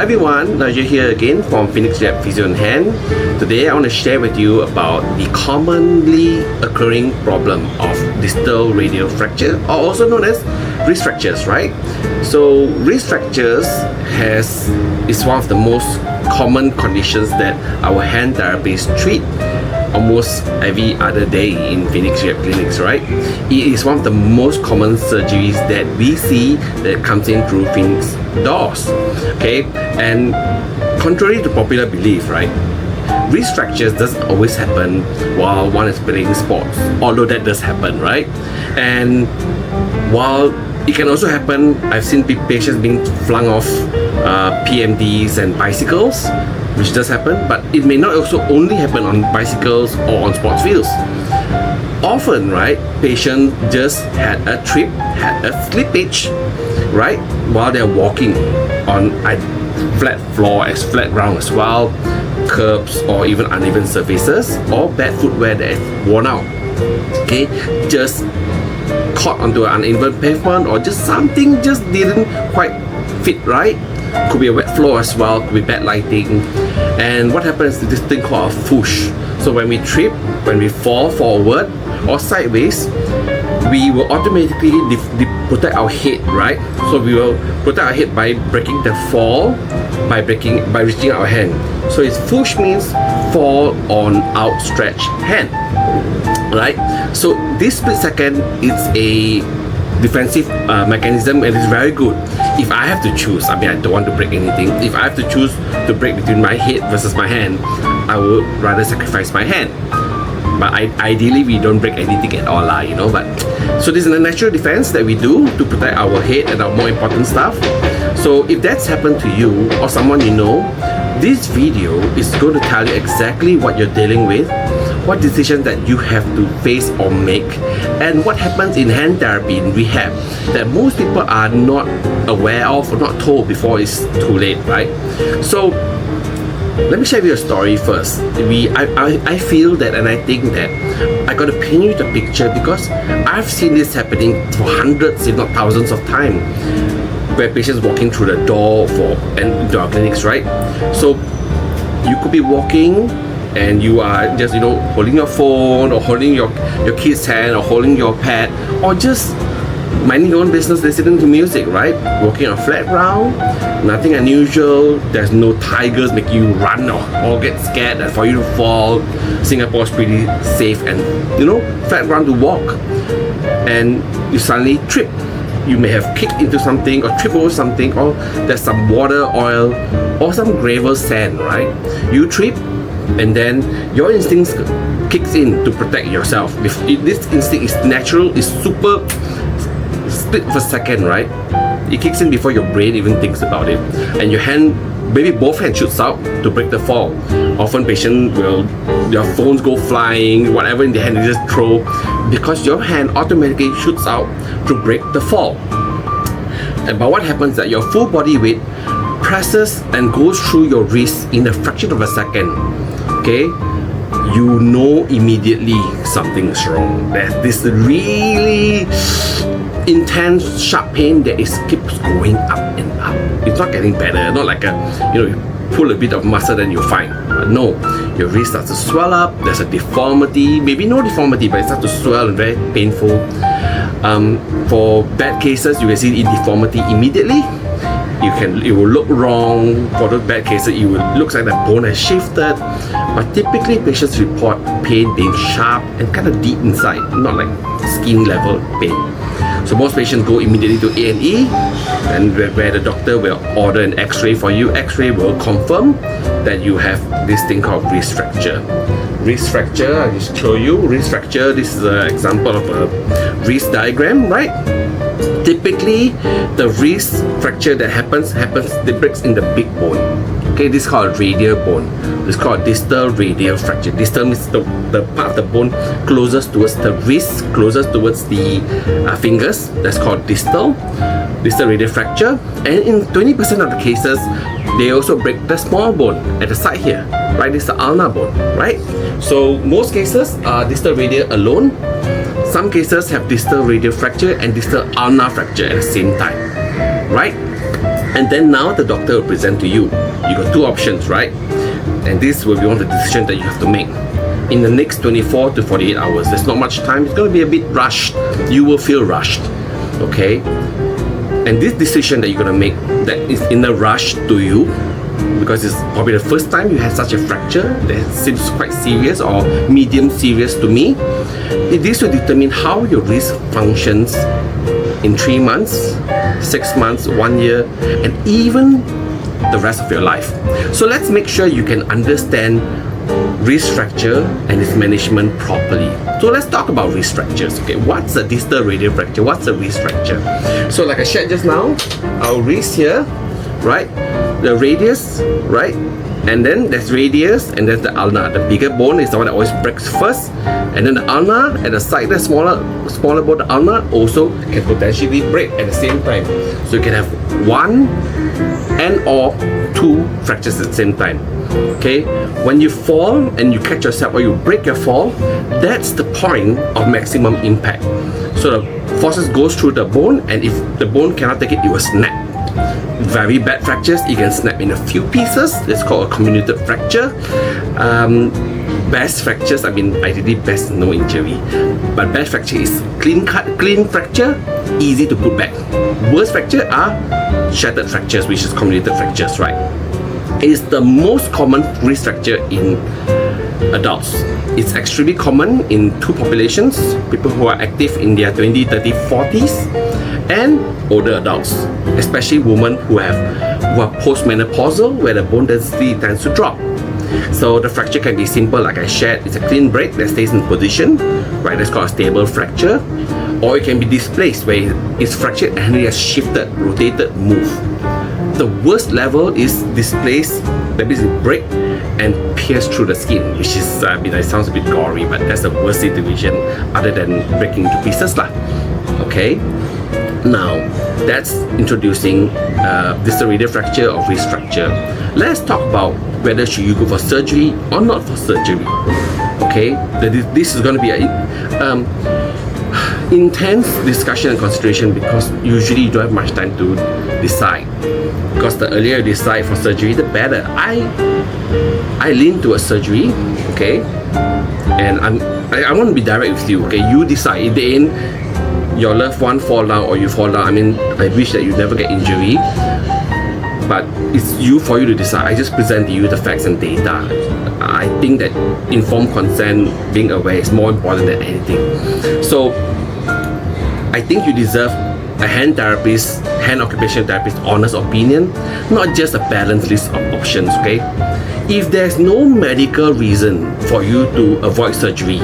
Hi everyone, Najee here again from Phoenix Rehab Physio in Hand. Today I want to share with you about the commonly occurring problem of distal radial fracture, or also known as wrist fractures, right? So wrist fractures is one of the most common conditions that our hand therapists treat almost every other day in Phoenix Rehab clinics, right? It is one of the most common surgeries that we see that comes in through Phoenix doors, okay? And contrary to popular belief, right, wrist fractures doesn't always happen while one is playing sports, although that does happen, right? And while it can also happen, I've seen patients being flung off PMDs and bicycles, which does happen, but it may not also only happen on bicycles or on sports fields. Often, right, patients just had a trip, had a slippage, right, while they're walking on a flat floor, as flat ground as well, curbs or even uneven surfaces, or bad footwear that is worn out, okay, just caught onto an uneven pavement, or just something just didn't quite fit right. Could be a wet floor as well, could be bad lighting. And what happens is this thing called a whoosh. So when we trip, when we fall forward or sideways, we will automatically protect our head, right? So we will protect our head by breaking the fall, by reaching our hand. So it's whoosh means fall on outstretched hand, right? So this split second is a defensive mechanism, and it's very good. If I have to choose, I mean, I don't want to break anything. If I have to choose to break between my head versus my hand, I would rather sacrifice my hand. But ideally, we don't break anything at all, you know. But so this is a natural defense that we do to protect our head and our more important stuff. So if that's happened to you or someone you know, this video is going to tell you exactly what you're dealing with, what decisions that you have to face or make, and what happens in hand therapy, in rehab, that most people are not aware of or not told before it's too late, right? So let me share with you a story first. I feel that, and I think that I got to paint you the picture because I've seen this happening for hundreds, if not thousands of times, where patients walking through the door and into our clinics, right? So you could be walking and you are just, you know, holding your phone or holding your kid's hand or holding your pad, or just minding your own business, listening to music, right? Walking on flat ground, nothing unusual. There's no tigers making you run or get scared for you to fall. Singapore's pretty safe and, you know, flat ground to walk. And you suddenly trip. You may have kicked into something or tripped over something, or there's some water, oil, or some gravel, sand, right? You trip, and then your instincts kicks in to protect yourself. If this instinct is natural, is super split for a second, right? It kicks in before your brain even thinks about it, and your hand, maybe both hands shoots out to break the fall. Often patients will, their phones go flying, whatever in the hand they just throw, because your hand automatically shoots out to break the fall. But what happens is that your full body weight presses and goes through your wrist in a fraction of a second. Okay, you know immediately something's wrong. There's this really intense sharp pain that keeps going up and up. It's not getting better. Not like you pull a bit of muscle then you're fine. But no, your wrist starts to swell up. There's a deformity, maybe no deformity, but it starts to swell and very painful. For bad cases, you can see the deformity immediately. It will look wrong. For those bad cases, it looks like the bone has shifted. But typically, patients report pain being sharp and kind of deep inside, not like skin level pain. So most patients go immediately to A&E, and where the doctor will order an X-ray for you. X-ray will confirm that you have this thing called wrist fracture. Wrist fracture, I'll just show you. Wrist fracture, this is an example of a wrist diagram, right? Typically, the wrist fracture that happens, it breaks in the big bone. Okay, this is called radial bone. This is called distal radial fracture. Distal means the part of the bone closest towards the wrist, closest towards the fingers. That's called distal radial fracture. And in 20% of the cases, they also break the small bone at the side here, right? This is the ulnar bone, right? So most cases are distal radial alone. Some cases have distal radial fracture and distal ulnar fracture at the same time, right? And then now the doctor will present to you. You got two options, right? And this will be one of the decisions that you have to make. In the next 24 to 48 hours, there's not much time. It's going to be a bit rushed. You will feel rushed, okay? And this decision that you're going to make that is in a rush to you, because it's probably the first time you had such a fracture that seems quite serious or medium serious to me, this will determine how your wrist functions in 3 months, 6 months, 1 year, and even the rest of your life. So let's make sure you can understand wrist fracture and its management properly. So let's talk about wrist fractures. Okay, what's a distal radial fracture? What's a wrist fracture? So like I shared just now, our wrist here, right? The radius, right? And then there's radius and there's the ulna. The bigger bone is the one that always breaks first, and then the ulna at the side, the smaller bone, the ulna also can potentially break at the same time. So you can have one and or two fractures at the same time. Okay, when you fall and you catch yourself or you break your fall, that's the point of maximum impact. So the forces goes through the bone, and if the bone cannot take it, it will snap. Very bad fractures, it can snap in a few pieces. It's called a comminuted fracture. Best fractures, I mean, ideally best no injury, but best fracture is clean cut, clean fracture, easy to put back. Worst fracture are shattered fractures, which is comminuted fractures, right? It is the most common wrist fracture in adults. It's extremely common in two populations: people who are active in their 20, 30, 40s, and older adults, especially women who are postmenopausal, where the bone density tends to drop. So the fracture can be simple, like I shared. It's a clean break that stays in position, right? That's called a stable fracture. Or it can be displaced, where it's fractured and it has shifted, rotated, moved. The worst level is displaced, that means it break and pierce through the skin, which is, it sounds a bit gory, but that's the worst situation other than breaking into pieces lah. Okay? Now, that's introducing distal radial fracture or wrist fracture. Let's talk about whether should you go for surgery or not for surgery. Okay? This is going to be a intense discussion and consideration, because usually you don't have much time to decide. Because the earlier you decide for surgery, the better. I lean towards surgery, okay? And I want to be direct with you, okay? You decide. In the end, your loved one fall down or you fall down. I mean, I wish that you never get injury, but it's for you to decide. I just present to you the facts and data. I think that informed consent, being aware, is more important than anything. So I think you deserve a hand occupational therapist honest opinion, not just a balanced list of options, okay? If there's no medical reason for you to avoid surgery,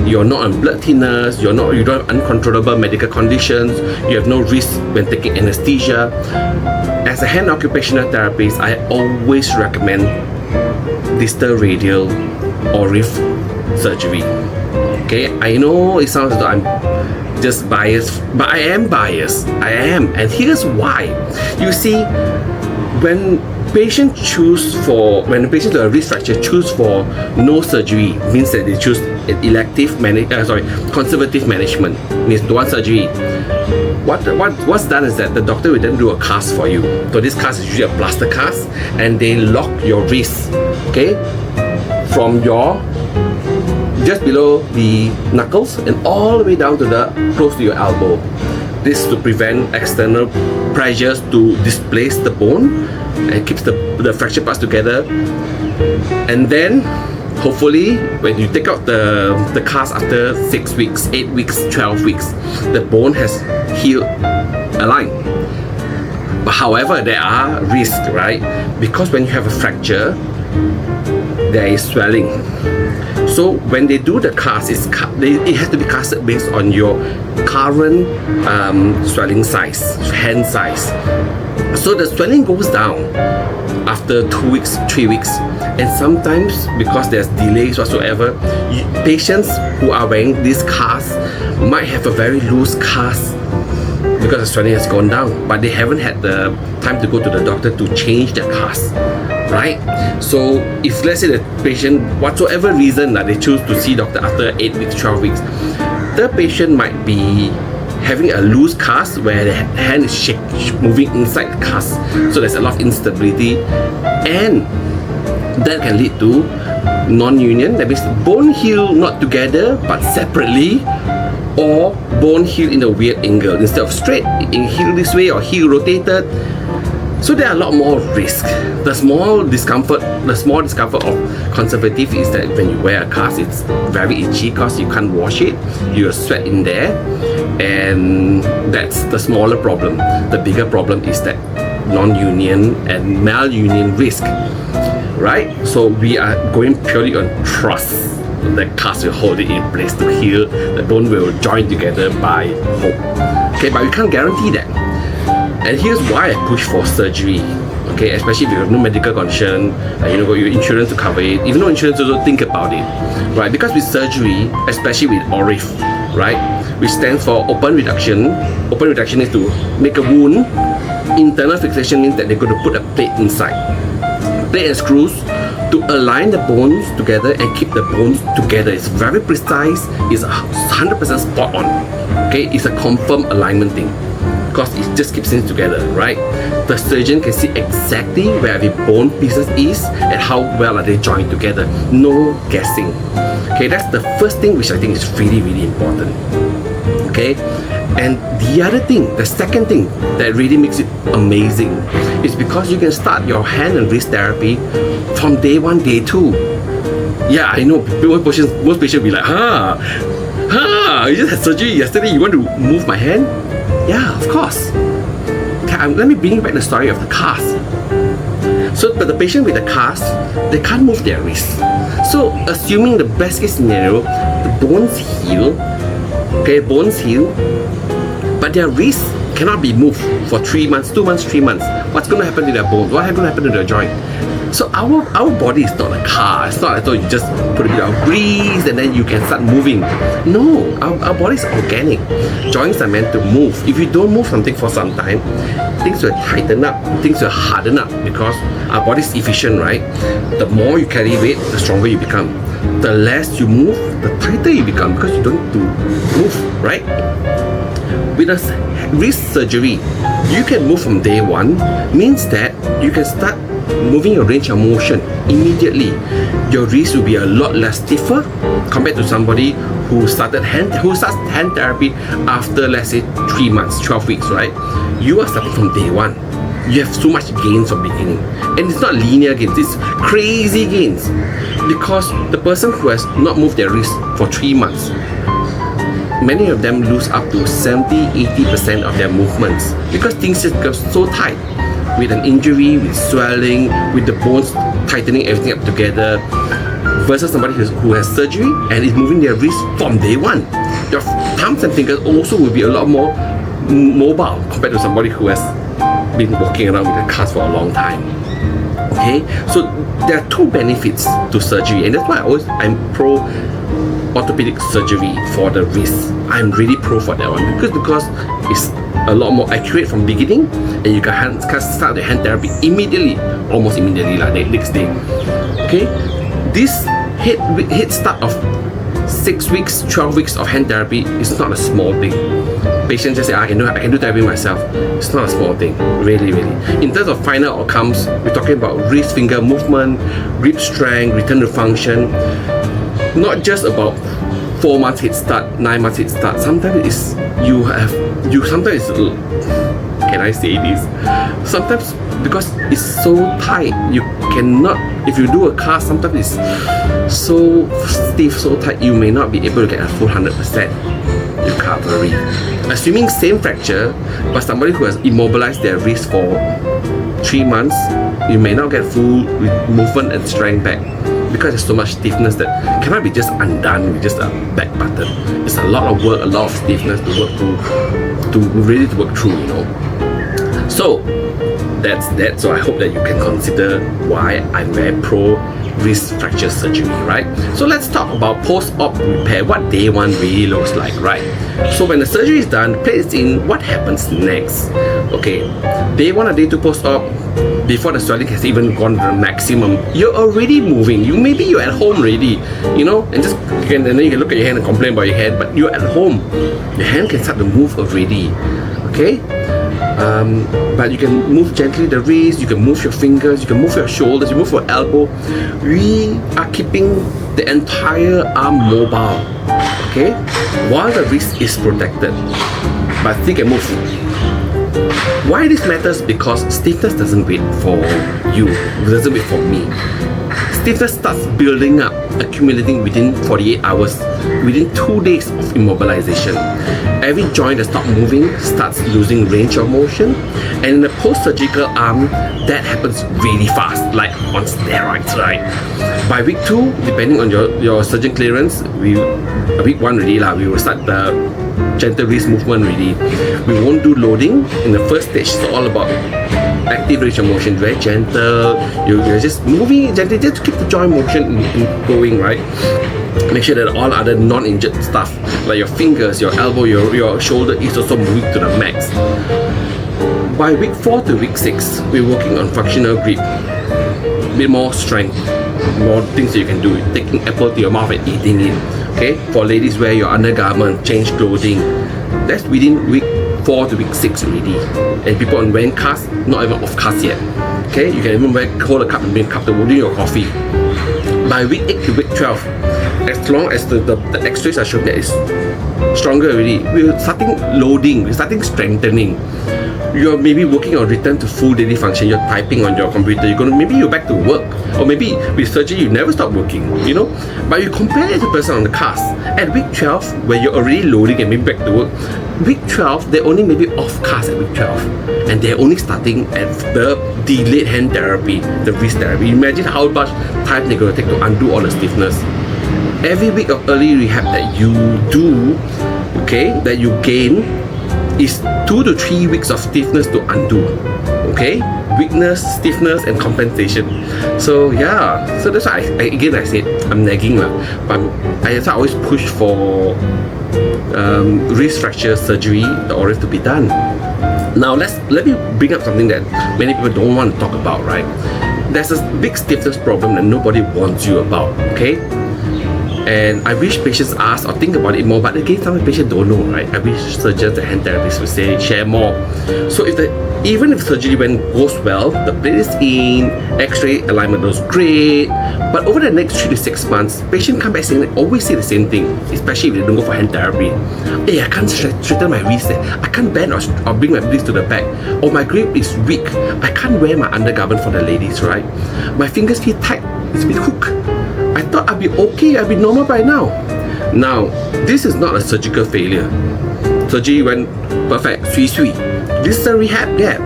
you're not on blood thinners, you don't have uncontrollable medical conditions, you have no risk when taking anesthesia. As a hand occupational therapist, I always recommend distal radial ORIF surgery. Okay, I know it sounds as though I'm just biased, but I am biased. I am, and here's why. You see, when patients when the patient with a wrist fracture choose for no surgery, means that they choose an conservative management, means don't want surgery. What's done is that the doctor will then do a cast for you. So this cast is usually a plaster cast, and they lock your wrist, okay, from your just below the knuckles and all the way down to close to your elbow. This is to prevent external pressures to displace the bone and keeps the fracture parts together. And then hopefully when you take out the cast after 6 weeks, 8 weeks, 12 weeks, the bone has healed aligned. But however, there are risks, right? Because when you have a fracture, there is swelling. So when they do the cast, it has to be casted based on your current swelling size, hand size. So the swelling goes down after 2 weeks, 3 weeks, and sometimes because there's delays whatsoever, patients who are wearing this cast might have a very loose cast because the swelling has gone down, but they haven't had the time to go to the doctor to change the cast, right? So if let's say the patient, whatsoever reason that they choose to see doctor after 8 weeks, 12 weeks, the patient might be having a loose cast where the hand is moving inside the cast, so there's a lot of instability, and that can lead to non-union. That means bone heal not together but separately, or bone heal in a weird angle. Instead of straight, heal this way or heal rotated. So there are a lot more risk. The small discomfort of conservative is that when you wear a cast, it's very itchy because you can't wash it. You'll sweat in there, and that's the smaller problem. The bigger problem is that non-union and malunion risk, right? So we are going purely on trust. The cast will hold it in place to heal. The bone will join together by hope. Okay, but we can't guarantee that. And here's why I push for surgery. Okay, especially if you have no medical condition, your insurance to cover it. Even though insurance also think about it, right? Because with surgery, especially with ORIF, right, which stands for open reduction. Open reduction is to make a wound. Internal fixation means that they're going to put a plate inside. Plate and screws to align the bones together and keep the bones together. It's very precise. It's 100% spot on. Okay, it's a confirmed alignment thing, because it just keeps things together, right? The surgeon can see exactly where the bone pieces is and how well are they joined together. No guessing. Okay, that's the first thing which I think is really, really important. Okay, and the second thing that really makes it amazing is because you can start your hand and wrist therapy from day 1, day 2. Yeah, I know most patients will be like, you just had surgery yesterday, you want to move my hand? Yeah, of course. Okay, let me bring back the story of the cast. So, but the patient with the cast, they can't move their wrist. So, assuming the best case scenario, the bones heal. Okay, bones heal, but their wrist cannot be moved for 3 months, 2 months, 3 months. What's going to happen to their bones? What's going to happen to their joint? So our body is not a car. It's not as though you just put a bit of grease and then you can start moving. No, our body is organic. Joints are meant to move. If you don't move something for some time, things will tighten up, things will harden up, because our body is efficient, right? The more you carry weight, the stronger you become. The less you move, the tighter you become, because you don't need to move, right? With a wrist surgery, you can move from day 1, means that you can start moving your range of motion immediately. Your wrist will be a lot less stiffer compared to somebody who starts hand therapy after, let's say, 3 months, 12 weeks, right? You are starting from day 1. You have so much gains from beginning, and it's not linear gains, it's crazy gains, because the person who has not moved their wrist for 3 months, many of them lose up to 70-80% of their movements, because things just get so tight. With an injury, with swelling, with the bones tightening everything up together, versus somebody who has surgery and is moving their wrist from day 1. Your thumbs and fingers also will be a lot more mobile compared to somebody who has been walking around with a cast for a long time. Okay, so there are 2 benefits to surgery, and that's why I'm pro orthopedic surgery for the wrist. I'm really pro for that one, because it's a lot more accurate from beginning, and you can start the hand therapy immediately, almost immediately, like the next day. Okay, this head start of 6 weeks, 12 weeks of hand therapy is not a small thing. Patients just say, I can do therapy myself. It's not a small thing, really, really. In terms of final outcomes, we're talking about wrist finger movement, grip strength, return to function. Not just about 4 months head start, 9 months head start. Sometimes sometimes can I say this? Sometimes because it's so tight, you cannot, if you do a cast, sometimes it's so stiff, so tight, you may not be able to get a full 100% recovery. Assuming same fracture, but somebody who has immobilized their wrist for 3 months, you may not get full movement and strength back, because there's so much stiffness that cannot be just undone with just a back button. It's a lot of work, a lot of stiffness to work through, to work through, So that's that. So I hope that you can consider why I'm very pro wrist fracture surgery, right? So let's talk about post-op repair, what day 1 really looks like, right? So when the surgery is done, plate is in, what happens next? Okay, day 1 or day 2 post-op, before the swelling has even gone to the maximum, you're already moving. Maybe you're at home already, and then you can look at your hand and complain about your hand, but you're at home. Your hand can start to move already, okay? But you can move gently the wrist, you can move your fingers, you can move your shoulders, you move your elbow. We are keeping the entire arm mobile, okay? While the wrist is protected, but still can move. Why this matters? Because stiffness doesn't wait for you, it doesn't wait for me. Stiffness starts building up, accumulating within 48 hours, within 2 days of immobilization. Every joint that stops moving starts losing range of motion, and in the post-surgical arm, that happens really fast, like on steroids, right? By week 2, depending on your surgeon clearance, week 1 already we will start the gentle wrist movement already. We won't do loading in the first stage. It's all about active range of motion, very gentle. You're just moving gently, just to keep the joint motion going, right? Make sure that all other non-injured stuff, like your fingers, your elbow, your shoulder, is also moving to the max. By week 4 to week 6, we're working on functional grip, a bit more strength, more things that you can do, taking apple to your mouth and eating it. Okay, for ladies, wear your undergarment, change clothing. That's within week 4 to week 6 already. And people on wearing cast, not even off cast yet. Okay, you can even hold a cup and bring a cup to holding your coffee. By week 8 to week 12, as long as the x-rays are showing that it's stronger already, we're starting loading, we're starting strengthening. You're maybe working on return to full daily function, you're typing on your computer, maybe you're back to work, or maybe with surgery you never stop working, but you compare it to the person on the cast at week 12, where you're already loading and maybe back to work. Week 12, they're only maybe off cast at week 12, and they're only starting at the delayed hand therapy, the wrist therapy. Imagine how much time they're going to take to undo all the stiffness. Every week of early rehab that you do, okay, that you gain, is 2 to 3 weeks of stiffness to undo, okay? Weakness, stiffness, and compensation. So yeah, so that's why I said I'm nagging, but I always push for wrist fracture surgery, the ORIF, to be done. Now let me bring up something that many people don't want to talk about, right? There's a big stiffness problem that nobody warns you about, okay? And I wish patients ask or think about it more, but again, some patients don't know, right? I wish surgeons and hand therapists would share more. So even if surgery goes well, the plate is in, x-ray alignment was great, but over the next 3 to 6 months, patient come back saying, always say the same thing, especially if they don't go for hand therapy. Hey, I can't straighten my wrist, I can't bend or bring my wrist to the back, or my grip is weak, I can't wear my undergarment for the ladies, right? My fingers feel tight, it's a bit hooked. I thought I'd be okay, I'd be normal by now. Now, this is not a surgical failure. Surgery went perfect, sui. This is a rehab gap.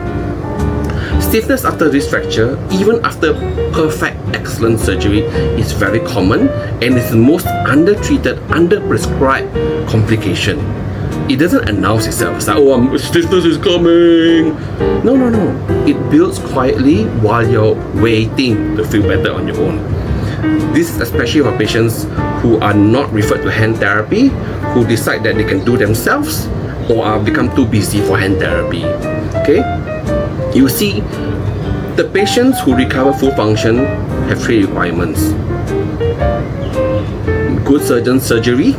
Stiffness after wrist fracture, even after perfect, excellent surgery, is very common and is the most undertreated, underprescribed complication. It doesn't announce itself. It's like, stiffness is coming. No. It builds quietly while you're waiting to feel better on your own. This is especially for patients who are not referred to hand therapy, who decide that they can do themselves or are become too busy for hand therapy. Okay? You see, the patients who recover full function have 3 requirements. Good surgeon surgery,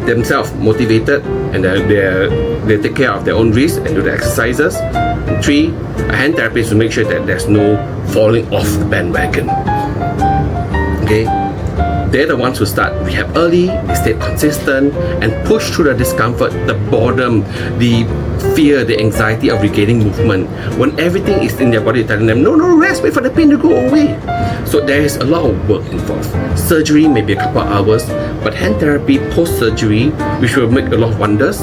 themselves motivated, and they take care of their own wrist and do the exercises. And 3, a hand therapist to make sure that there's no falling off the bandwagon. Okay, they're the ones who start rehab early, they stay consistent, and push through the discomfort, the boredom, the fear, the anxiety of regaining movement. When everything is in their body telling them, no, rest, wait for the pain to go away. So there is a lot of work involved. Surgery may be a couple of hours, but hand therapy post-surgery, which will make a lot of wonders,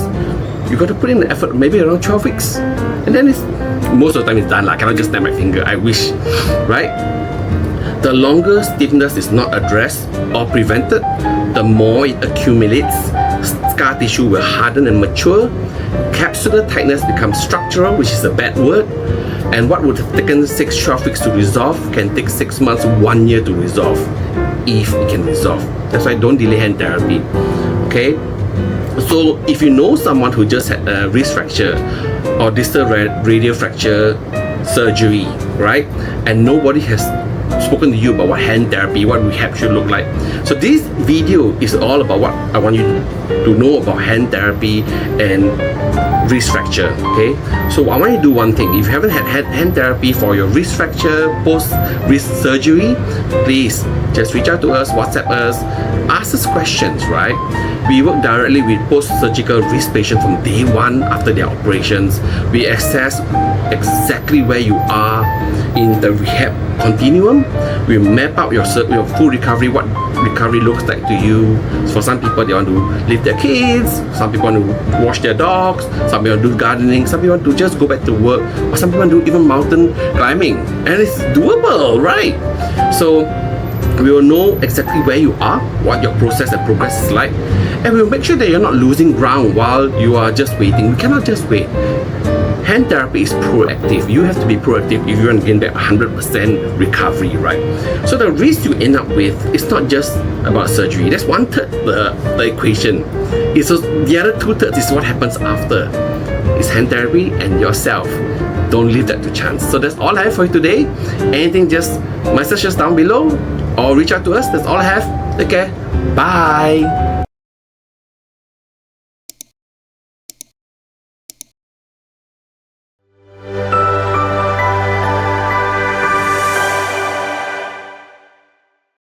you got to put in the effort maybe around 12 weeks. And then most of the time it's done. I cannot just snap my finger, I wish, right? The longer stiffness is not addressed or prevented, the more it accumulates. Scar tissue will harden and mature. Capsular tightness becomes structural, which is a bad word. And what would have taken 6-12 weeks to resolve can take 6 months, 1 year to resolve, if it can resolve. That's why don't delay hand therapy. Okay? So if you know someone who just had a wrist fracture or distal radial fracture, surgery, right? And nobody has spoken to you about what hand therapy, what rehab should look like. So this video is all about what I want you to know about hand therapy and wrist fracture. Okay, so I want you to do one thing. If you haven't had hand therapy for your wrist fracture post wrist surgery, please just reach out to us, WhatsApp us, ask us questions, right? We work directly with post-surgical wrist patients from day one after their operations. We assess exactly where you are in the rehab continuum. We map out your full recovery, what recovery looks like to you. For some people, they want to leave their kids, some people want to wash their dogs, some people want to do gardening, some people want to just go back to work, or some people want to do even mountain climbing. And it's doable, right? So we will know exactly where you are, what your process and progress is like, and we'll make sure that you're not losing ground while you are just waiting. We cannot just wait. Hand therapy is proactive. You have to be proactive if you want to gain that 100% recovery, right? So the risk you end up with is not just about surgery. That's 1/3 the equation. It's just the other 2/3 is what happens after. It's hand therapy and yourself. Don't leave that to chance. So that's all I have for you today. Anything, just message us down below or reach out to us. That's all I have. Take care. Bye.